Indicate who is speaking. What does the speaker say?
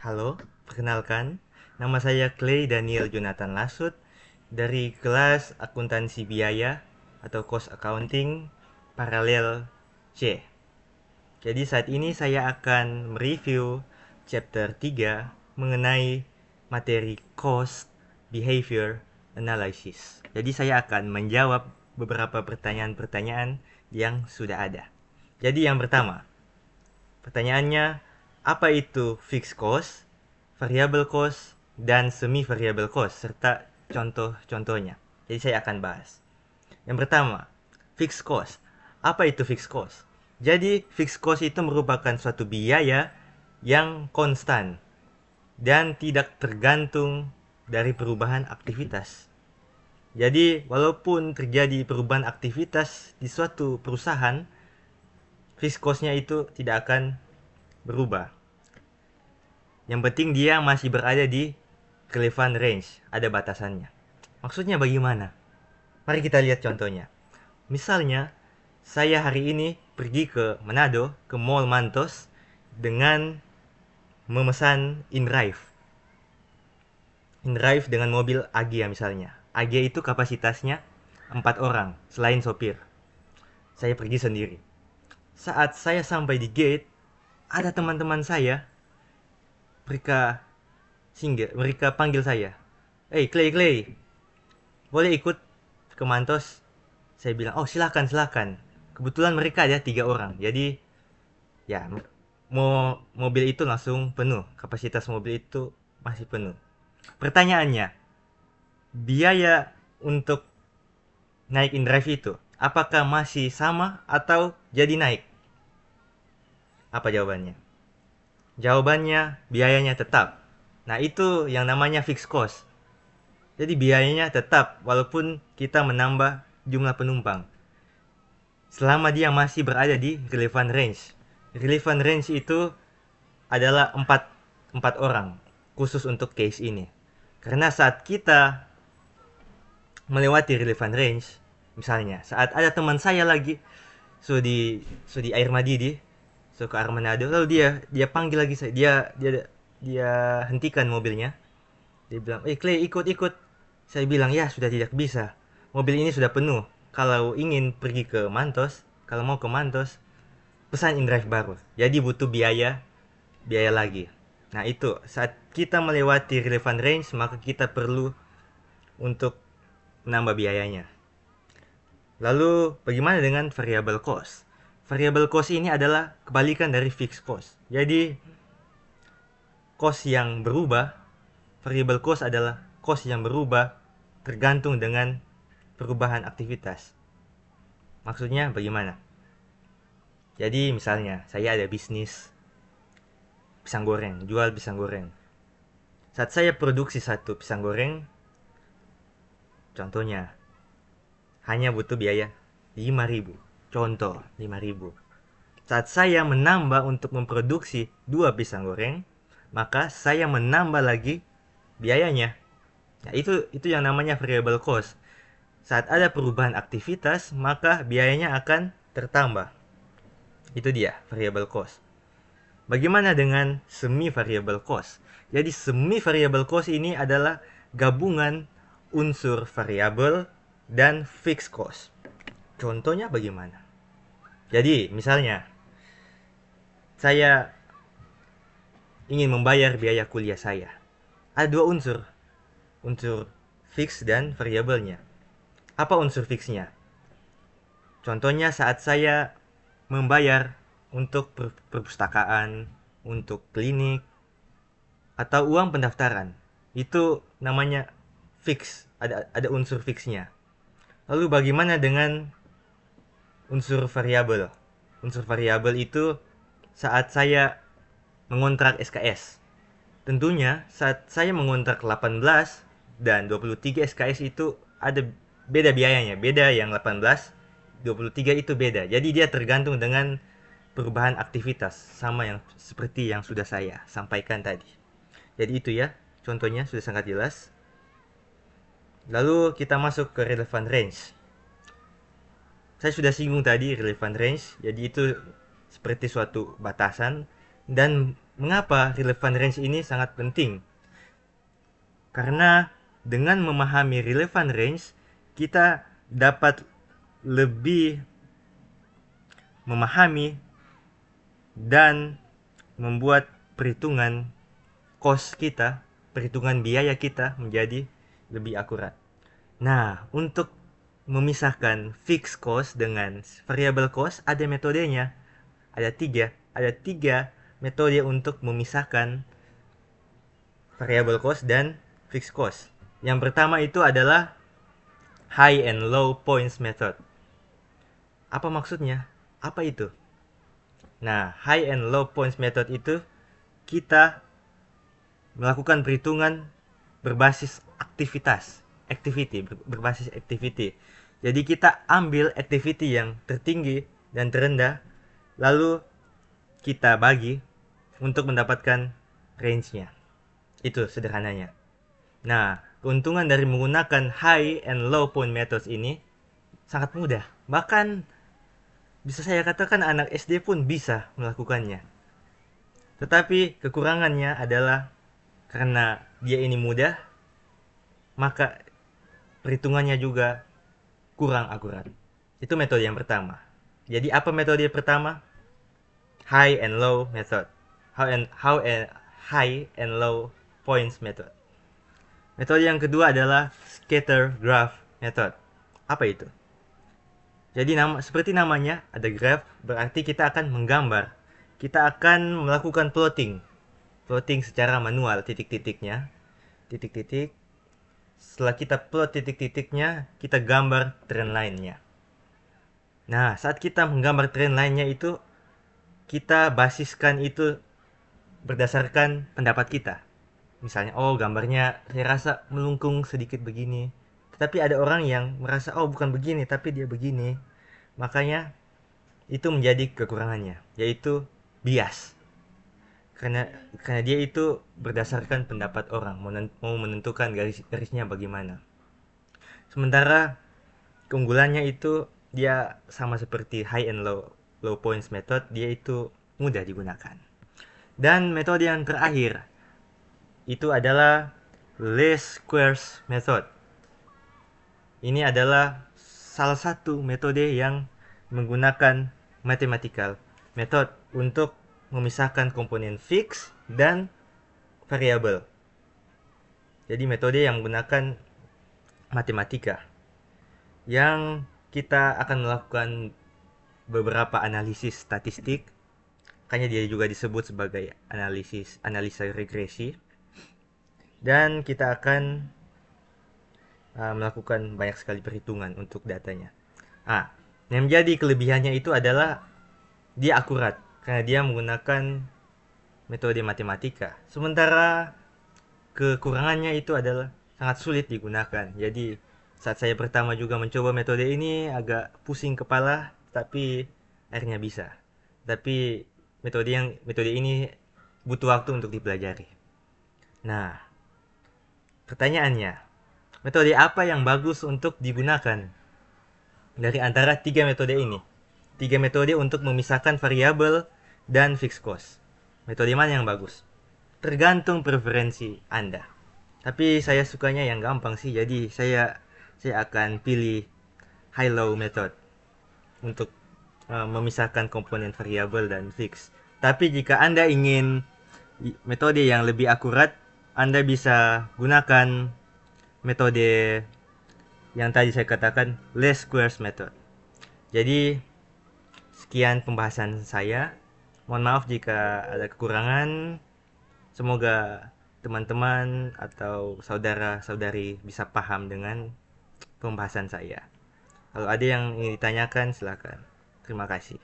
Speaker 1: Halo, perkenalkan, nama saya Clay Daniel Jonathan Lasut dari kelas Akuntansi Biaya atau Cost Accounting Paralel C. Jadi saat ini saya akan mereview chapter 3 mengenai materi Cost Behavior Analysis. Jadi saya akan menjawab beberapa pertanyaan-pertanyaan yang sudah ada. Jadi yang pertama, pertanyaannya, apa itu fixed cost, variable cost, dan semi variable cost, serta contoh-contohnya. Jadi saya akan bahas. Yang pertama, fixed cost. Apa itu fixed cost? Jadi fixed cost itu merupakan suatu biaya yang konstan dan tidak tergantung dari perubahan aktivitas. Jadi walaupun terjadi perubahan aktivitas di suatu perusahaan, fixed cost-nya itu tidak akan berubah. Yang penting dia masih berada di relevant range, ada batasannya. Maksudnya bagaimana? Mari kita lihat contohnya. Misalnya, saya hari ini pergi ke Manado, ke Mall Mantos, dengan memesan InDrive. InDrive dengan mobil Agya misalnya. Agya itu kapasitasnya 4 orang, selain sopir. Saya pergi sendiri. Saat saya sampai di gate, ada teman-teman saya, mereka panggil saya. Hey, Clay, boleh ikut ke Mantos? Saya bilang, oh silahkan, silahkan. Kebetulan mereka ada 3 orang, jadi ya mobil itu langsung penuh. Kapasitas mobil itu masih penuh. Pertanyaannya, biaya untuk naik InDrive itu, apakah masih sama atau jadi naik? Apa jawabannya? Jawabannya, biayanya tetap. Nah, itu yang namanya fixed cost. Jadi biayanya tetap walaupun kita menambah jumlah penumpang. Selama dia masih berada di relevant range. Relevant range itu adalah 4 orang khusus untuk case ini. Karena saat kita melewati relevant range, misalnya saat ada teman saya lagi di Air Madidi, ke arah Manado, lalu dia panggil lagi saya, dia hentikan mobilnya. Dia bilang, Clay, ikut. Saya bilang, ya sudah tidak bisa. Mobil ini sudah penuh. Kalau ingin pergi ke Mantos, kalau mau ke Mantos, pesan InDrive baru. Jadi butuh biaya lagi. Nah itu, saat kita melewati relevant range, maka kita perlu untuk menambah biayanya. Lalu, bagaimana dengan variable cost? Variable cost ini adalah kebalikan dari fixed cost. Jadi, cost yang berubah, variable cost adalah cost yang berubah tergantung dengan perubahan aktivitas. Maksudnya bagaimana? Jadi misalnya saya ada bisnis pisang goreng, jual pisang goreng. Saat saya produksi satu pisang goreng, contohnya hanya butuh biaya 5.000. Contoh 5.000. Saat saya menambah untuk memproduksi 2 pisang goreng, maka saya menambah lagi biayanya. Nah, itu yang namanya variable cost. Saat ada perubahan aktivitas, maka biayanya akan bertambah. Itu dia variable cost. Bagaimana dengan semi variable cost? Jadi semi variable cost ini adalah gabungan unsur variabel dan fixed cost. Contohnya bagaimana? Jadi misalnya saya ingin membayar biaya kuliah saya. Ada dua unsur, unsur fix dan variabelnya. Apa unsur fixnya? Contohnya saat saya membayar untuk perpustakaan, untuk klinik, atau uang pendaftaran. Itu namanya fix, ada unsur fixnya. Lalu bagaimana dengan unsur variabel? Unsur variabel itu saat saya mengontrak SKS. Tentunya saat saya mengontrak 18 dan 23 SKS itu ada beda biayanya. Beda yang 18, 23 itu beda. Jadi dia tergantung dengan perubahan aktivitas sama yang seperti yang sudah saya sampaikan tadi. Jadi itu ya, contohnya sudah sangat jelas. Lalu kita masuk ke relevant range. Saya sudah singgung tadi relevant range. Jadi itu seperti suatu batasan dan Mengapa relevant range ini sangat penting? Karena dengan memahami relevant range, kita dapat lebih memahami dan membuat perhitungan cost kita, perhitungan biaya kita menjadi lebih akurat. Nah, untuk memisahkan fixed cost dengan variable cost ada metodenya. Ada tiga metode untuk memisahkan variable cost dan fixed cost. Yang pertama itu adalah high and low points method. Apa maksudnya? Apa itu? Nah, high and low points method itu kita melakukan perhitungan berbasis berbasis activity. Jadi kita ambil activity yang tertinggi dan terendah, lalu kita bagi untuk mendapatkan range-nya. Itu sederhananya. Nah, keuntungan dari menggunakan high and low point methods ini sangat mudah. Bahkan bisa saya katakan anak SD pun bisa melakukannya. Tetapi kekurangannya adalah karena dia ini mudah, maka perhitungannya juga kurang akurat. Itu metode yang pertama. Jadi apa metode pertama? High and low method. High and low points method. Metode yang kedua adalah scatter graph method. Apa itu? Jadi seperti namanya, ada graph, berarti kita akan menggambar. Kita akan melakukan plotting. Plotting secara manual titik-titiknya. Titik-titik. Setelah kita plot titik-titiknya, kita gambar trend line-nya. Nah, saat kita menggambar trend line-nya itu, kita basiskan itu berdasarkan pendapat kita. Misalnya, oh gambarnya saya rasa melengkung sedikit begini. Tetapi ada orang yang merasa, oh bukan begini, tapi dia begini. Makanya itu menjadi kekurangannya, yaitu bias. Karena dia itu berdasarkan pendapat orang, mau menentukan garisnya bagaimana. Sementara keunggulannya itu dia sama seperti high and low points method, dia itu mudah digunakan. Dan metode yang terakhir itu adalah least squares method. Ini adalah salah satu metode yang menggunakan mathematical method untuk memisahkan komponen fix dan variabel. Jadi metode yang menggunakan matematika, yang kita akan melakukan beberapa analisis statistik. Makanya dia juga disebut sebagai analisa regresi. Dan kita akan melakukan banyak sekali perhitungan untuk datanya. Yang menjadi kelebihannya itu adalah dia akurat karena dia menggunakan metode matematika. Sementara kekurangannya itu adalah sangat sulit digunakan. Jadi saat saya pertama juga mencoba metode ini agak pusing kepala, tapi akhirnya bisa. Tapi metode ini butuh waktu untuk dipelajari. Nah, pertanyaannya, metode apa yang bagus untuk digunakan dari antara tiga metode ini? Tiga metode untuk memisahkan variabel dan fixed cost. Metode mana yang bagus? Tergantung preferensi Anda. Tapi saya sukanya yang gampang sih, jadi saya akan pilih high-low method untuk memisahkan komponen variabel dan fix. Tapi jika Anda ingin metode yang lebih akurat, Anda bisa gunakan metode yang tadi saya katakan, least squares method. Jadi sekian pembahasan saya. Mohon maaf jika ada kekurangan. Semoga teman-teman atau saudara-saudari bisa paham dengan pembahasan saya. Kalau ada yang ingin ditanyakan, silakan. Terima kasih.